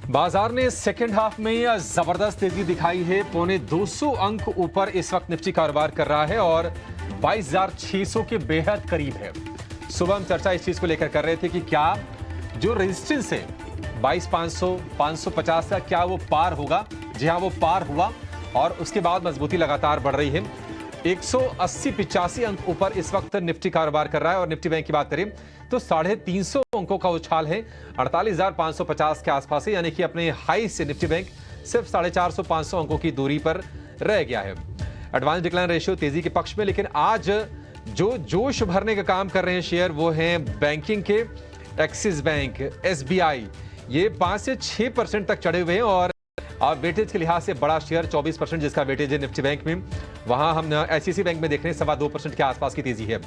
बाजार ने second half में जबरदस्त तेजी दिखाई है। पौने 200 अंक ऊपर इस वक्त निफ्टी कारोबार कर रहा है और 22,600 के बेहद करीब है। सुबह हम चर्चा इस चीज को लेकर कर रहे थे कि क्या जो रेजिस्टेंस है 22,500 550 का क्या वो पार होगा। जी हाँ, वो पार हुआ और उसके बाद मजबूती लगातार बढ़ रही है। 180-85 अंक ऊपर इस वक्त निफ्टी कारोबार कर रहा है और निफ्टी बैंक की बात करें तो 350 अंकों का उछाल है। 48,550 के आसपास है, यानी कि अपने हाई से निफ्टी बैंक सिर्फ 450-500 अंकों की दूरी पर रह गया है। एडवांस डिक्लाइन रेशियो तेजी के पक्ष में, लेकिन आज जो जोश भरने का काम कर रहे हैं शेयर वो हैं बैंकिंग के। एक्सिस बैंक, एसबीआई ये 5 से 6% तक चढ़े हुए हैं और वेटेज के लिहाज से बड़ा शेयर 24% जिसका वेटेज है निफ्टी बैंक में। वहां हम एचसीसी बैंक में देख रहे हैं 2.25% के आसपास की तेजी है।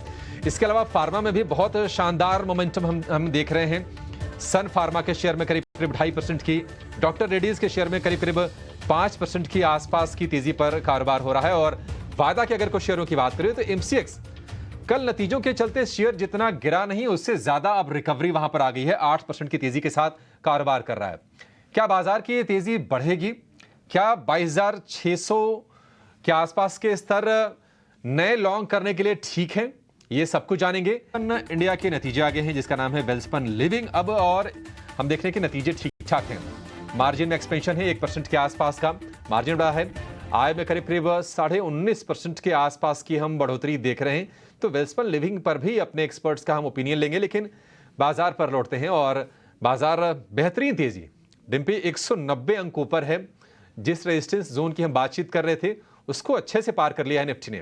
इसके अलावा फार्मा में भी बहुत शानदार मोमेंटम हम देख रहे हैं। सन फार्मा के शेयर में करीब 2.5% की, डॉक्टर रेड्डीज के शेयर में करीब 5% की आसपास की तेजी पर कारोबार हो रहा है। और वायदा के अगर कुछ शेयरों की बात करें तो एमसीएक्स कल नतीजों के चलते शेयर जितना गिरा नहीं, उससे ज्यादा अब रिकवरी वहां पर आ गई है। 8% की तेजी के साथ कारोबार कर रहा है। क्या बाजार की तेजी बढ़ेगी? क्या 22,600 के आसपास के स्तर नए लॉन्ग करने के लिए ठीक हैं? ये सब कुछ जानेंगे। इंडिया के नतीजे आगे हैं जिसका नाम है वेल्सपन लिविंग अब, और हम देख रहे हैं कि नतीजे ठीक ठाक हैं। मार्जिन में एक्सपेंशन है, 1% के आसपास का मार्जिन बढ़ा है। आय में करीब 19.5% के आसपास की हम बढ़ोतरी देख रहे हैं। तो वेल्सपन लिविंग पर भी अपने एक्सपर्ट्स का हम ओपिनियन लेंगे, लेकिन बाजार पर लौटते हैं और बाजार बेहतरीन तेजी डिम्पी 190 अंक ऊपर है। जिस रेजिस्टेंस जोन की हम बातचीत कर रहे थे उसको अच्छे से पार कर लिया है निफ्टी ने।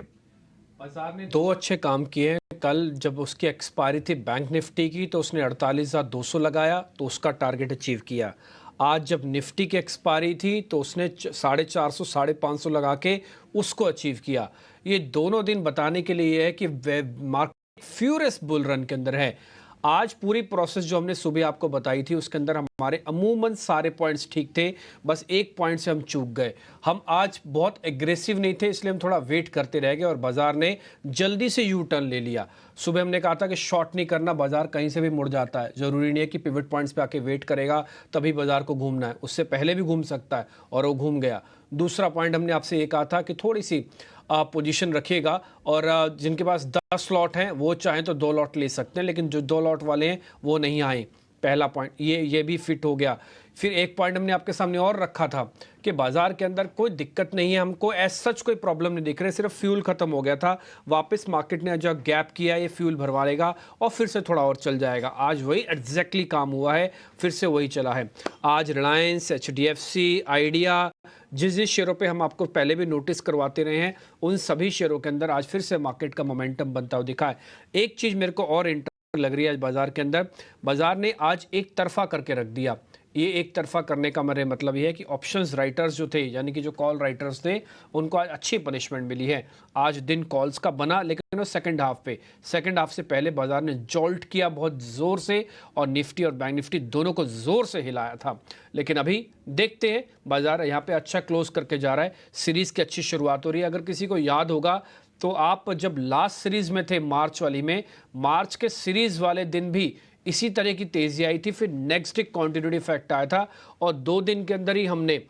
बाजार ने दो अच्छे काम किए हैं। कल जब उसकी एक्सपायरी थी बैंक निफ्टी की तो उसने 48,200 लगाया तो उसका टारगेट अचीव किया। आज जब निफ्टी की एक्सपायरी थी तो उसने 450 550 लगा के उसको अचीव किया। ये दोनों दिन बताने के लिए है कि मार्केट फ्यूरियस बुल रन के अंदर है। आज पूरी प्रोसेस जो हमने सुबह आपको बताई थी उसके अंदर हमारे अमूमन सारे पॉइंट्स ठीक थे, बस एक पॉइंट से हम चूक गए। हम आज बहुत एग्रेसिव नहीं थे, इसलिए हम थोड़ा वेट करते रह गए और बाजार ने जल्दी से यू टर्न ले लिया। सुबह हमने कहा था कि शॉर्ट नहीं करना, बाजार कहीं से भी मुड़ जाता है। जरूरी नहीं है कि पिवट पॉइंट्स पे आके वेट करेगा तभी बाजार को घूमना है, उससे पहले भी घूम सकता है और वो घूम गया। दूसरा पॉइंट हमने आपसे ये कहा था कि थोड़ी सी पोजीशन रखिएगा और जिनके पास 10 लॉट हैं वो चाहें तो 2 लॉट ले सकते हैं, लेकिन जो 2 लॉट वाले हैं वो नहीं आए। पहला पॉइंट ये भी फिट हो गया। फिर एक पॉइंट हमने आपके सामने और रखा था कि बाजार के अंदर कोई दिक्कत नहीं है, हमको एज सच कोई प्रॉब्लम नहीं दिख रही, सिर्फ फ्यूल खत्म हो गया था। वापस मार्केट ने जो गैप किया ये फ्यूल भरवा लेगा और फिर से थोड़ा और चल जाएगा। आज वही एग्जैक्टली काम हुआ है, फिर से वही चला है। आज रिलायंस, एचडीएफसी, आइडिया, जिस शेयरों पे हम आपको पहले भी नोटिस करवाते रहे हैं उन सभी शेयरों के अंदर आज फिर से मार्केट का मोमेंटम बनता हुआ दिखा है। एक चीज़ मेरे को और इंटरेस्टिंग लग रही है आज बाजार के अंदर, बाजार ने आज एक तरफा करके रख दिया। ये एक तरफा करने का मेरे मतलब ये है कि ऑप्शंस राइटर्स जो थे, यानी कि जो कॉल राइटर्स थे, उनको आज अच्छी पनिशमेंट मिली है। आज दिन कॉल्स का बना, लेकिन वो सेकंड हाफ से पहले बाजार ने जॉल्ट किया बहुत ज़ोर से और निफ्टी और बैंक निफ्टी दोनों को ज़ोर से हिलाया था। लेकिन अभी देखते हैं, बाजार यहाँ पे अच्छा क्लोज करके जा रहा है। सीरीज़ की अच्छी शुरुआत हो रही है। अगर किसी को याद होगा तो आप जब लास्ट सीरीज़ में थे मार्च वाली में, मार्च के सीरीज़ वाले दिन भी इसी तरह की तेजी आई थी। फिर नेक्स्ट एक कॉन्टिन्यूटी इफेक्ट आया था और 2 दिन के अंदर ही हमने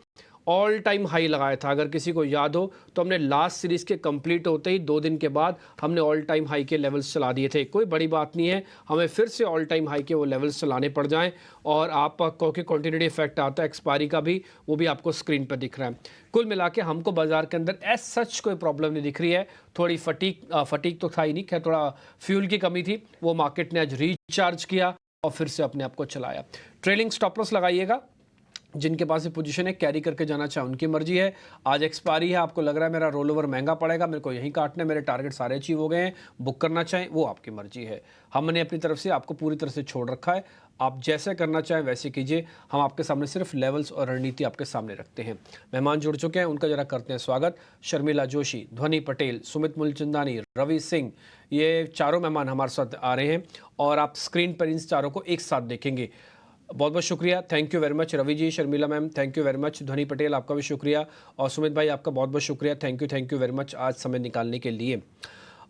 ऑल टाइम हाई लगाया था। अगर किसी को याद हो तो हमने लास्ट सीरीज के कंप्लीट होते ही 2 दिन के बाद हमने ऑल टाइम हाई के लेवल्स चला दिए थे। कोई बड़ी बात नहीं है, हमें फिर से ऑल टाइम हाई के वो लेवल्स चलाने पड़ जाएं और आपको कि कॉन्टिन्यूटी इफेक्ट आता है एक्सपायरी का भी, वो भी आपको स्क्रीन पर दिख रहा है। कुल मिला के हमको बाजार के अंदर एज सच कोई प्रॉब्लम नहीं दिख रही है। थोड़ी फटीक तो था ही नहीं, खैर थोड़ा फ्यूल की कमी थी, वो मार्केट ने आज रिचार्ज किया और फिर से अपने आप को चलाया। ट्रेलिंग स्टॉप लॉस लगाइएगा, जिनके पास ये पोजीशन है कैरी करके जाना चाहे उनकी मर्जी है। आज एक्सपायरी है, आपको लग रहा है मेरा रोल ओवर महंगा पड़ेगा, मेरे को यहीं काटना है, मेरे टारगेट सारे अचीव हो गए हैं, बुक करना चाहें वो आपकी मर्जी है। हमने अपनी तरफ से आपको पूरी तरह से छोड़ रखा है, आप जैसे करना चाहें वैसे कीजिए। हम आपके सामने सिर्फ लेवल्स और रणनीति आपके सामने रखते हैं। मेहमान जुड़ चुके हैं, उनका जरा करते हैं स्वागत। शर्मिला जोशी, ध्वनि पटेल, सुमित मूलचंदानी, रवि सिंह, ये चारों मेहमान हमारे साथ आ रहे हैं और आप स्क्रीन पर इन चारों को एक साथ देखेंगे। बहुत बहुत शुक्रिया, thank you very much Ravi ji, Sharmila ma'am thank you very much, Dhwani Patel आपका भी शुक्रिया और सुमित भाई आपका बहुत बहुत शुक्रिया, थैंक यू वेरी मच आज समय निकालने के लिए।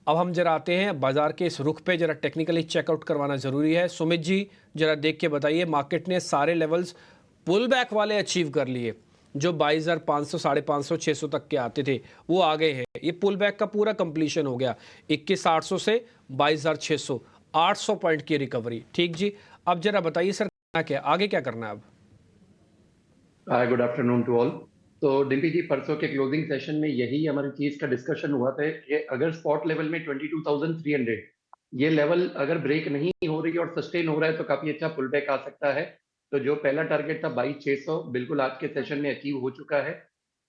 अब हम जरा आते हैं बाजार के इस रुख पे, जरा टेक्निकली चेकआउट करवाना ज़रूरी है। सुमित जी जरा देख के बताइए, मार्केट ने सारे लेवल्स पुल बैक वाले अचीव कर लिए, जो 22,500 550 600 तक के आते थे वो आ गए हैं। ये पुल बैक का पूरा कंप्लीशन हो गया, 21,800 से 22,600, 800 पॉइंट की रिकवरी। ठीक जी, अब जरा बताइए सर क्या आगे क्या करना है अब? Good afternoon to all. तो डिम्पी जी, परसों के क्लोजिंग सेशन में यही हमारी चीज का डिस्कशन हुआ था कि अगर स्पॉट लेवल में 22,300 ये लेवल अगर ब्रेक नहीं हो रही और सस्टेन हो रहा है तो काफी अच्छा पुल बैक आ सकता है। तो जो पहला टारगेट था 22,600 बिल्कुल आज के सेशन में अचीव हो चुका है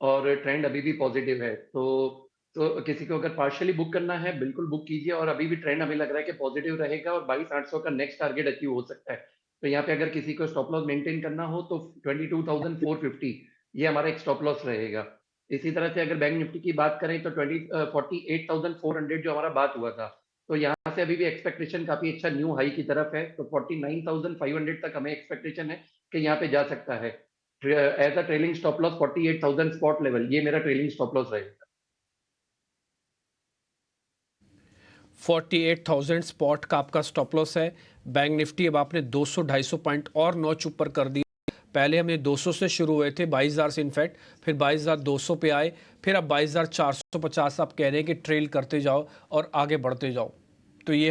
और ट्रेंड अभी भी पॉजिटिव है। तो किसी को अगर पार्शियली बुक करना है बिल्कुल बुक कीजिए, और अभी भी ट्रेंड हमें लग रहा है कि पॉजिटिव रहेगा और 22,800 का नेक्स्ट टारगेट अचीव हो सकता है। तो यहाँ पे अगर किसी को स्टॉप लॉस मेंटेन करना हो तो 22,450 ये हमारा एक स्टॉप लॉस रहेगा। इसी तरह से अगर बैंक निफ्टी की बात करें तो 48,400 जो हमारा बात हुआ था, तो यहाँ से अभी भी एक्सपेक्टेशन काफी अच्छा न्यू हाई की तरफ है। तो 49,500 तक हमें एक्सपेक्टेशन है कि यहाँ पे जा सकता है। As a trailing stop loss 48,000 spot level, ये मेरा ट्रेलिंग स्टॉप लॉस रहेगा। 48,000 स्पॉट का आपका स्टॉप लॉस है। बैंक निफ्टी अब आपने 200-250 पॉइंट और नॉच ऊपर कर दिया। पहले हमने 200 से शुरू हुए थे, 22,000 से इनफैक्ट, फिर 22,200 पे आए, फिर अब 22,450 आप कह रहे हैं कि ट्रेल करते जाओ और आगे बढ़ते जाओ। तो ये